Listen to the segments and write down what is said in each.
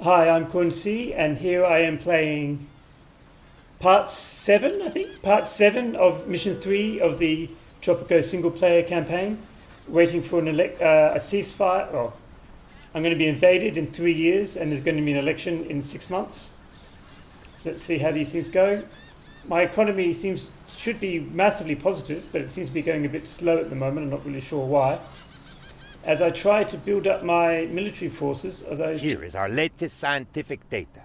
Hi, I'm Kunsi, and here I am playing part 7, I think, part 7 of mission 3 of the Tropico single player campaign, waiting for a ceasefire. Oh, I'm going to be invaded in 3 years, and there's going to be an election in 6 months. So let's see how these things go. My economy should be massively positive, but it seems to be going a bit slow at the moment. I'm not really sure why. As I try to build up my military forces, Here is our latest scientific data.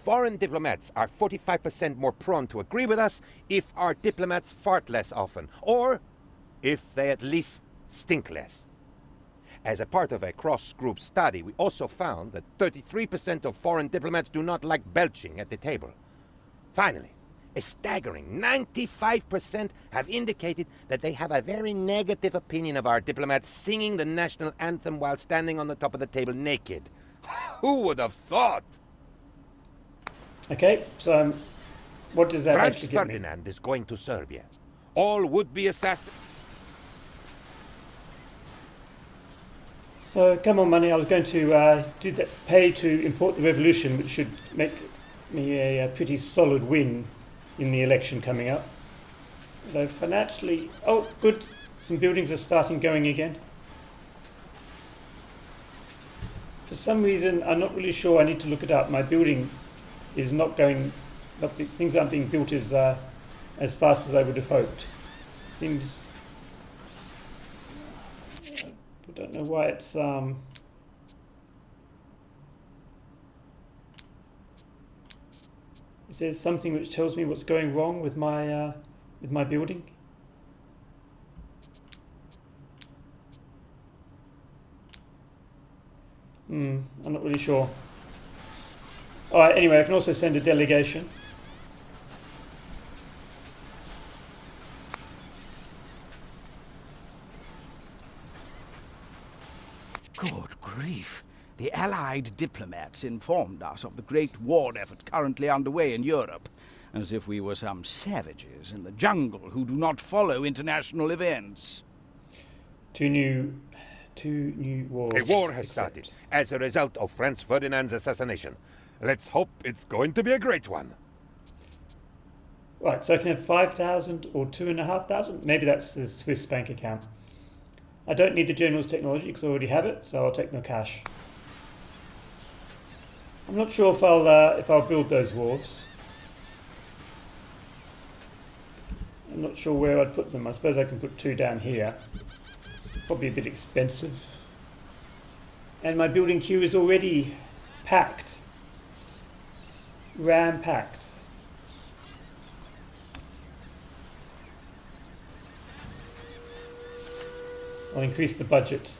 Foreign diplomats are 45% more prone to agree with us if our diplomats fart less often, or if they at least stink less. As a part of a cross-group study, we also found that 33% of foreign diplomats do not like belching at the table. Finally, a staggering 95% have indicated that they have a very negative opinion of our diplomats singing the national anthem while standing on the top of the table naked. Who would have thought? Okay, so what does that Franz actually give me? Ferdinand is going to Serbia. All would-be assassins... So come on, money. I was going to pay to import the revolution, which should make me a pretty solid win in the election coming up. Although financially, oh, good. Some buildings are starting going again. For some reason, I'm not really sure. I need to look it up. My building is not going. Things aren't being built as fast as I would have hoped. Seems. I don't know why it's. If there's something which tells me what's going wrong with my building. I'm not really sure. All right. Anyway, I can also send a delegation. Good grief. The Allied diplomats informed us of the great war effort currently underway in Europe, as if we were some savages in the jungle who do not follow international events. Two new wars. A war has started as a result of Franz Ferdinand's assassination. Let's hope it's going to be a great one. Right, so I can have 5,000 or 2,500. Maybe that's the Swiss bank account. I don't need the general's technology because I already have it, so I'll take no cash. I'm not sure if I'll build those wharves. I'm not sure where I'd put them. I suppose I can put 2 down here. Probably a bit expensive. And my building queue is already packed. Ram-packed. I'll increase the budget.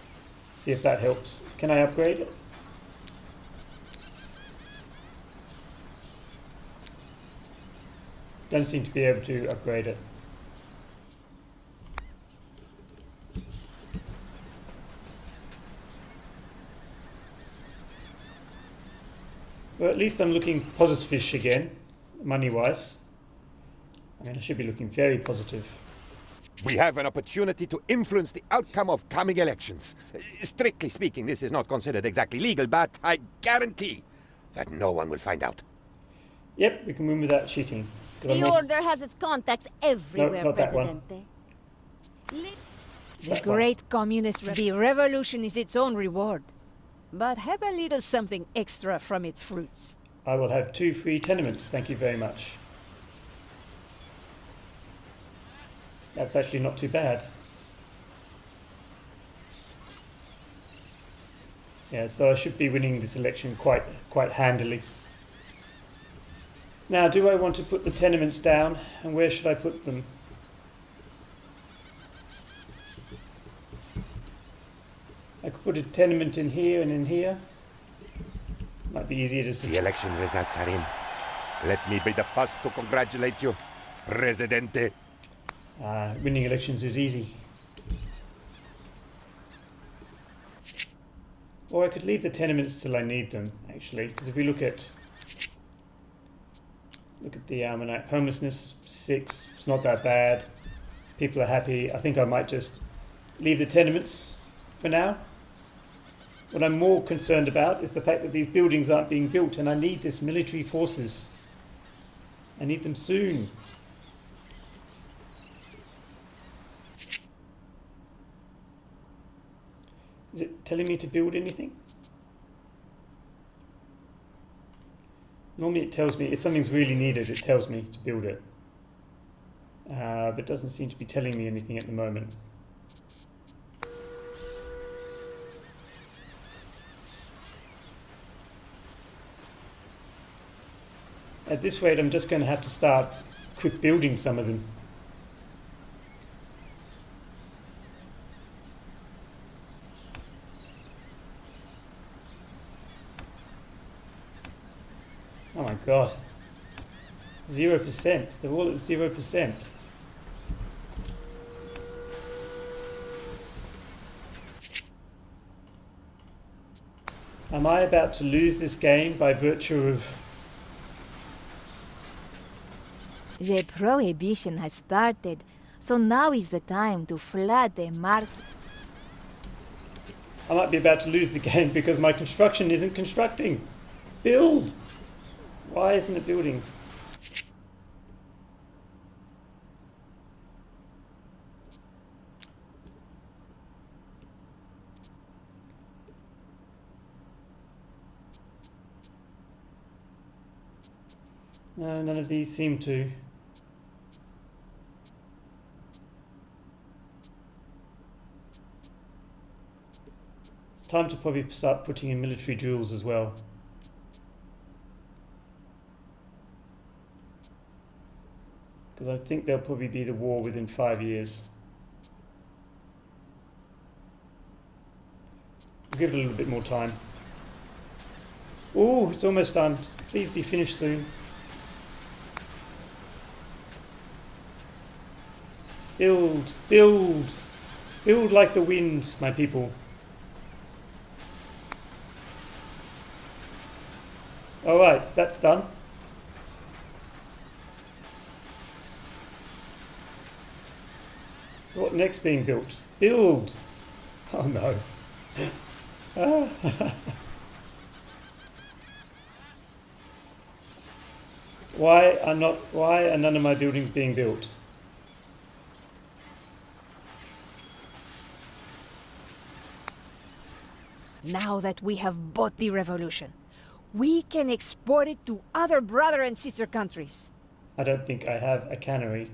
See if that helps. Can I upgrade it? Don't seem to be able to upgrade it. Well, at least I'm looking positive-ish again, money-wise. I mean, I should be looking very positive. We have an opportunity to influence the outcome of coming elections. Strictly speaking, this is not considered exactly legal, but I guarantee that no one will find out. Yep, we can win without cheating. The order has its contacts everywhere, not that one. Presidente. That The great communist the revolution is its own reward. But have a little something extra from its fruits. I will have 2 free tenements, thank you very much. That's actually not too bad. Yeah, so I should be winning this election quite handily. Now, do I want to put the tenements down, and where should I put them? I could put a tenement in here and in here. Might be easier to see. The election results are in. Let me be the first to congratulate you, Presidente. Winning elections is easy. Or I could leave the tenements till I need them, actually, because if we look at the almanac, homelessness 6, it's not that bad. People are happy. I think I might just leave the tenements for now. What I'm more concerned about is the fact that these buildings aren't being built, and I need this military forces. I need them soon. Is it telling me to build anything? Normally it tells me if something's really needed, it tells me to build it. But it doesn't seem to be telling me anything at the moment. At this rate, I'm just going to have to start quick building some of them. Oh my god. 0%. They're all at 0%. Am I about to lose this game by virtue of... The prohibition has started, so now is the time to flood the market. I might be about to lose the game because my construction isn't constructing. Build! Why isn't it building? No, none of these seem to. It's time to probably start putting in military drills as well. Because I think there'll probably be the war within 5 years. We'll give it a little bit more time. Oh, it's almost done. Please be finished soon. Build, build, build like the wind, my people. All right, that's done. So what next being built? Build. Oh no. Why are none of my buildings being built? Now that we have bought the revolution, we can export it to other brother and sister countries. I don't think I have a cannery.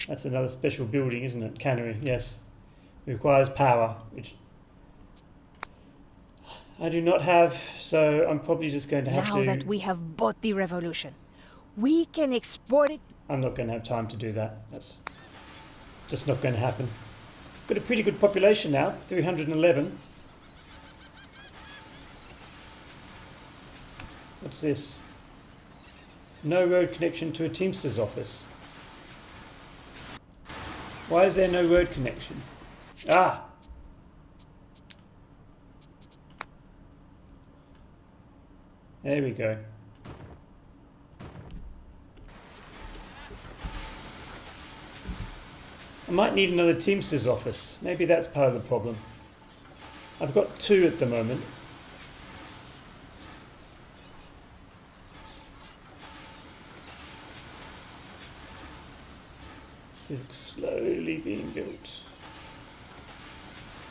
That's another special building, isn't it? Cannery, yes. It requires power, which I do not have, so I'm probably just going to have to... Now that we have bought the revolution, we can export it... I'm not going to have time to do that. That's just not going to happen. Got a pretty good population now, 311. What's this? No road connection to a Teamster's office. Why is there no road connection? Ah! There we go. I might need another Teamster's office. Maybe that's part of the problem. I've got 2 at the moment. This is slowly being built.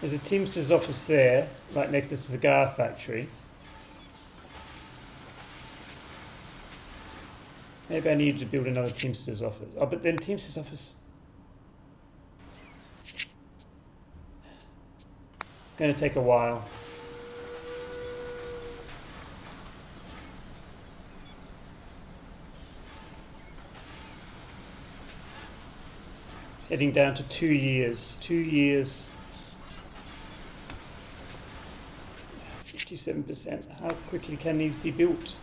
There's a Teamster's office there, right next to the cigar factory. Maybe I need to build another Teamster's office. Oh, but then Teamster's office... It's going to take a while. Heading down to 2 years. 2 years. 57%. How quickly can these be built?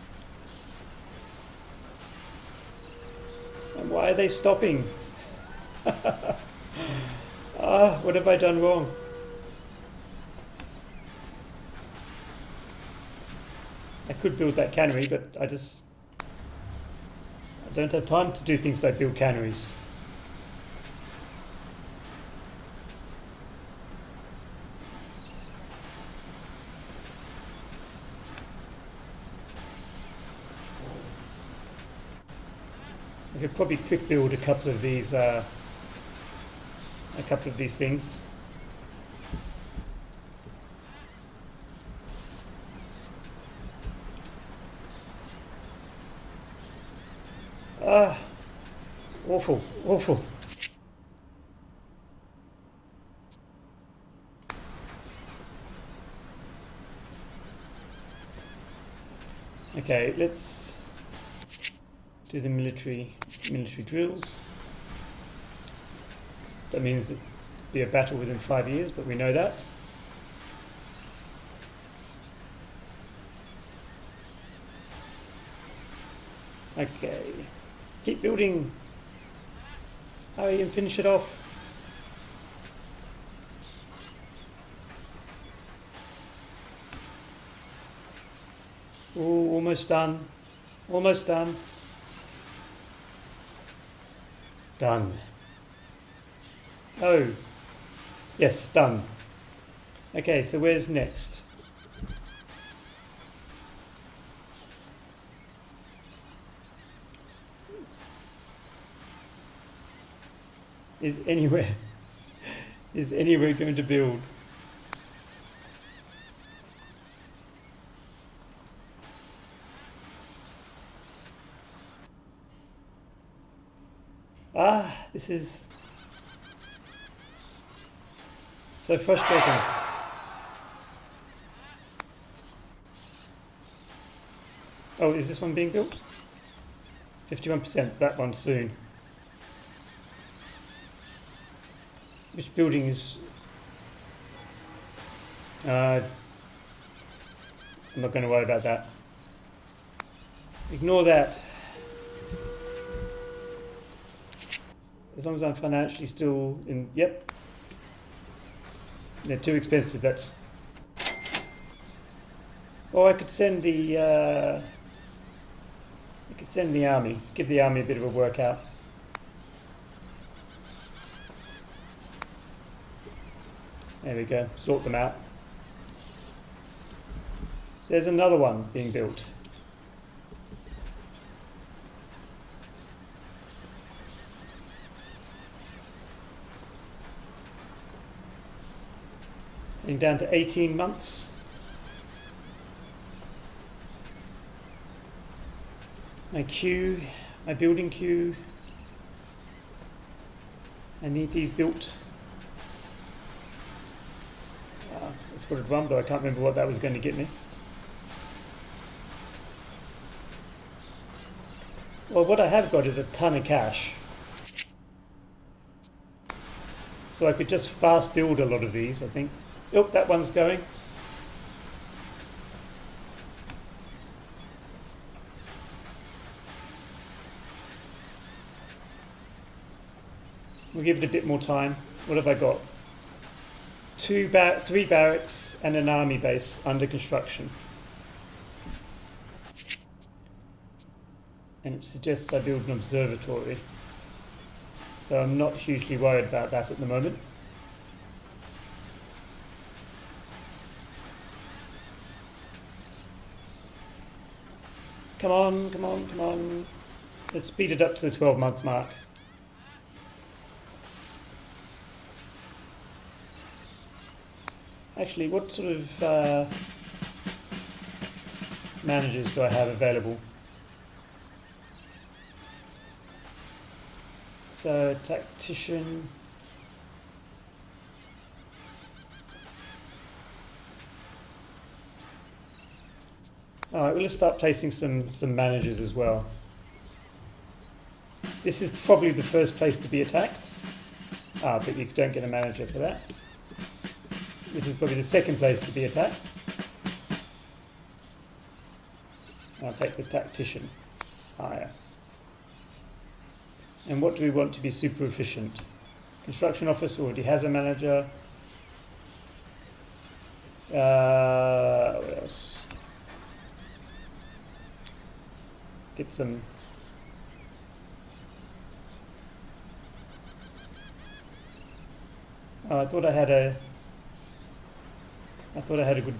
And why are they stopping? What have I done wrong? I could build that cannery, but I don't have time to do things like build canneries. We could probably quick build a couple of these things. It's awful, awful. Okay, let's do the military drills. That means it'll be a battle within 5 years, but we know that. Okay, keep building. Hurry and finish it off. Ooh, almost done. Almost done. Done. Oh. Yes, done. Okay, so where's next? Is anywhere going to build? This is so frustrating. Oh, is this one being built? 51%, that one soon. Which building is... I'm not going to worry about that. Ignore that. As long as I'm financially still in... Yep. They're too expensive, that's... Or I could send the... I could send the army. Give the army a bit of a workout. There we go. Sort them out. So there's another one being built. Getting down to 18 months. My queue, my building queue. I need these built. Let's put a drum, though I can't remember what that was going to get me. Well, what I have got is a ton of cash. So I could just fast build a lot of these, I think. Oh, that one's going. We'll give it a bit more time. What have I got? 3 barracks and an army base under construction. And it suggests I build an observatory. So I'm not hugely worried about that at the moment. Come on, come on, come on. Let's speed it up to the 12-month mark. Actually, what sort of managers do I have available? So, tactician. Alright, well, let's start placing some managers as well. This is probably the first place to be attacked. But you don't get a manager for that. This is probably the second place to be attacked. I'll take the tactician higher. And what do we want to be super efficient? Construction office already has a manager. What else? Get some... Oh, I thought I had a good...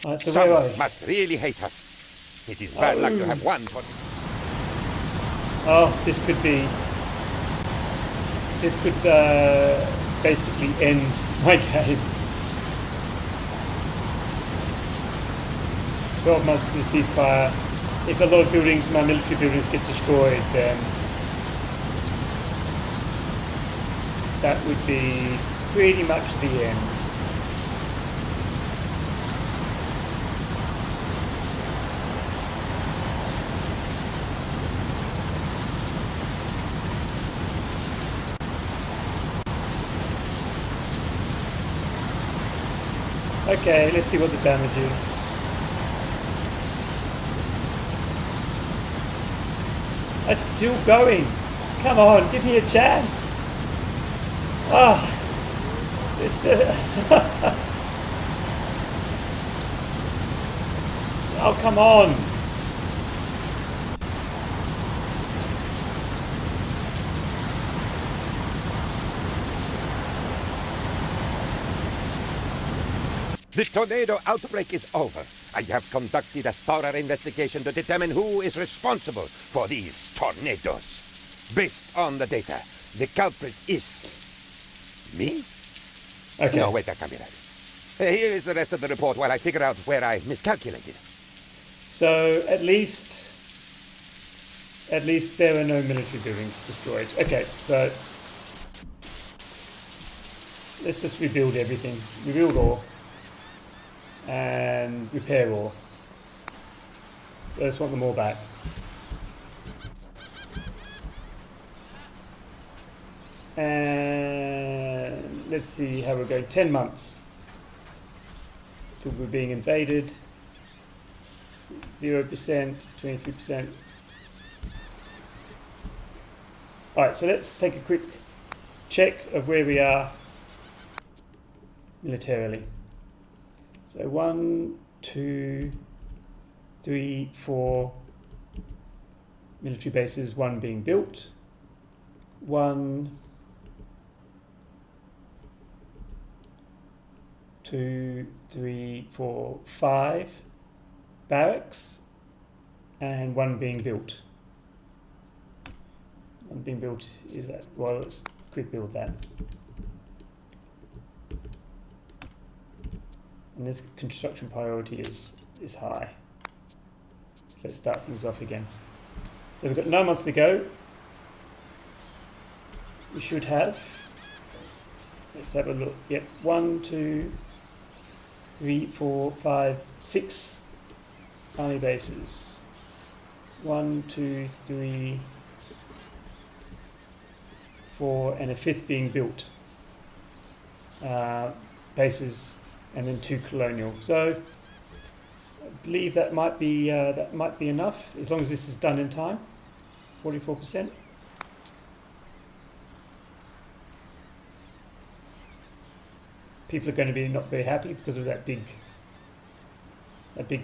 Alright, so where are Someone we? must really hate us. It is bad luck to have one tornado. Oh, this could be... This could basically end my game. 12 months to the ceasefire. If a lot of buildings, my military buildings get destroyed, then that would be pretty much the end. Okay, let's see what the damage is. It's still going. Come on, give me a chance. Ah, it's. Oh, come on. The tornado outbreak is over. I have conducted a thorough investigation to determine who is responsible for these tornadoes. Based on the data, the culprit is... me? Okay. No, wait, that can't be right. Here is the rest of the report while I figure out where I miscalculated. So at least there were no military buildings destroyed. Okay, so let's just rebuild everything. Rebuild all. And repair all. I just want them all back. And let's see how we're going. 10 months till we're being invaded. 0%, 23%. Alright, so let's take a quick check of where we are militarily. So 1, 2, 3, 4 military bases, 1 being built. 1, 2, 3, 4, 5 barracks, and 1 being built. 1 being built is that? Well, let's quick build that. And this construction priority is high. So let's start things off again. So we've got 9 months to go. We should have, let's have a look. Yep, 1, 2, 3, 4, 5, 6 army bases. 1, 2, 3, 4, and a 5th being built. Bases. And then 2 colonial. So I believe that might be enough as long as this is done in time. 44%. People are going to be not very happy because of that big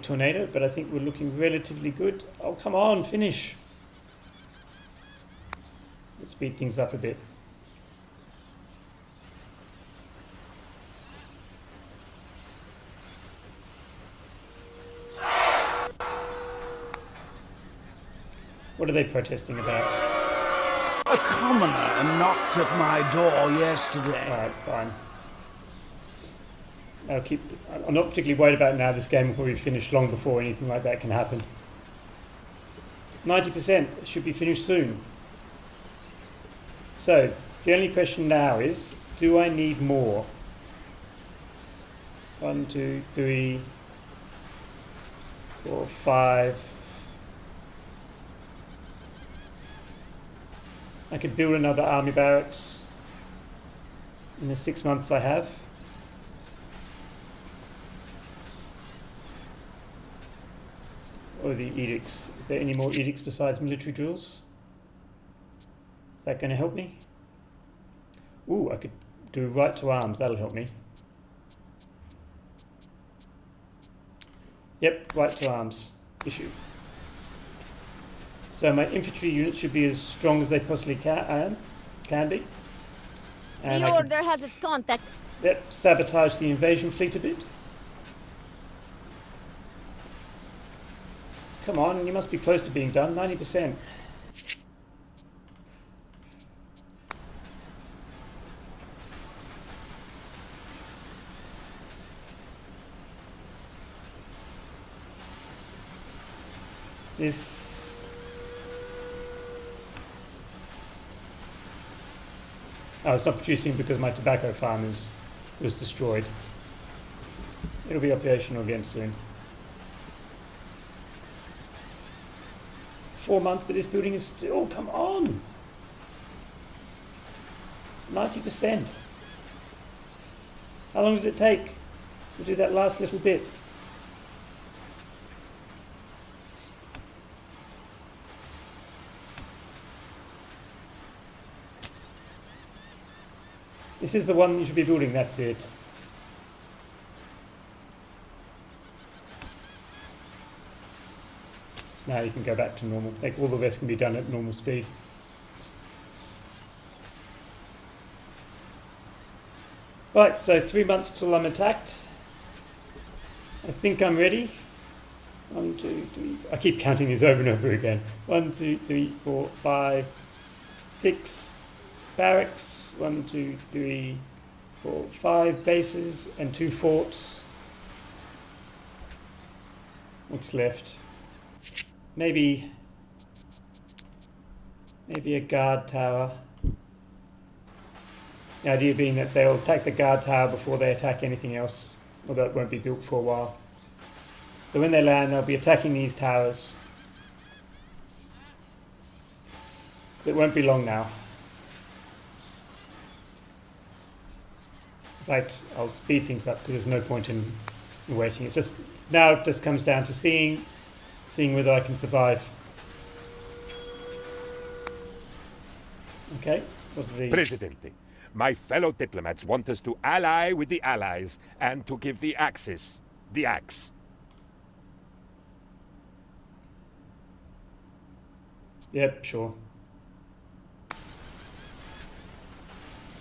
tornado, but I think we're looking relatively good. Oh, come on, finish. Let's speed things up a bit. What are they protesting about? A commoner knocked at my door yesterday. Alright, fine. I'm not particularly worried about now. This game will probably finish long before anything like that can happen. 90% should be finished soon. So, the only question now is, do I need more? 1, 2, 3, 4, 5. I could build another army barracks in the 6 months I have. Or the edicts. Is there any more edicts besides military drills? Is that going to help me? Ooh, I could do right to arms. That'll help me. Yep, right to arms. Issue. So my infantry units should be as strong as they possibly can be. And The order has its contacts. Yep, sabotage the invasion fleet a bit. Come on, you must be close to being done. 90%. This... Oh, it's not producing because my tobacco farm was destroyed. It'll be operational again soon. 4 months, but this building is still... Come on! 90%. How long does it take to do that last little bit? This is the one you should be building, that's it. Now you can go back to normal. Like all the rest can be done at normal speed. Right, so 3 months till I'm attacked. I think I'm ready. 1, 2, 3. I keep counting these over and over again. 1, 2, 3, 4, 5, 6 barracks. 1, 2, 3, 4, 5 bases and 2 forts. What's left? Maybe a guard tower. The idea being that they'll attack the guard tower before they attack anything else, although it won't be built for a while. So when they land, they'll be attacking these towers. So it won't be long now. Right, I'll speed things up because there's no point in waiting. It's just now it just comes down to seeing whether I can survive. Okay, what are these? Presidente, my fellow diplomats want us to ally with the Allies and to give the Axis the axe. Yep, sure.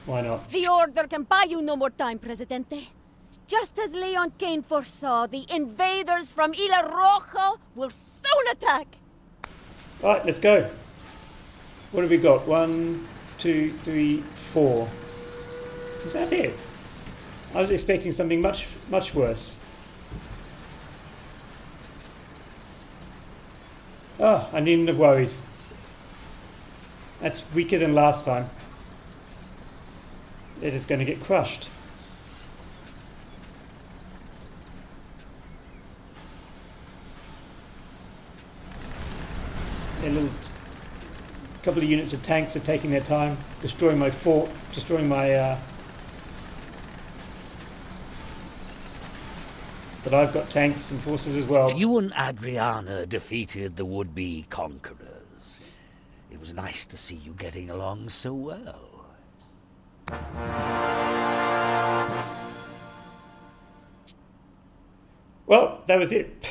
Why not? The Order can buy you no more time, Presidente. Just as Leon Kane foresaw, the invaders from Isla Rojo will soon attack. Right, let's go. What have we got? 1, 2, 3, 4. Is that it? I was expecting something much worse. Oh, I needn't have worried. That's weaker than last time. It is going to get crushed. A couple of units of tanks are taking their time, destroying my fort, destroying my... But I've got tanks and forces as well. You and Adriana defeated the would-be conquerors. It was nice to see you getting along so well. Well, that was it.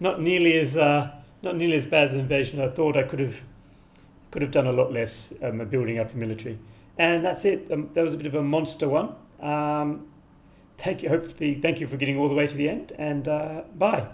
Not nearly as bad as an invasion. I thought I could have done a lot less building up the military. And that's it. That was a bit of a monster one. Thank you. Thank you for getting all the way to the end. And bye.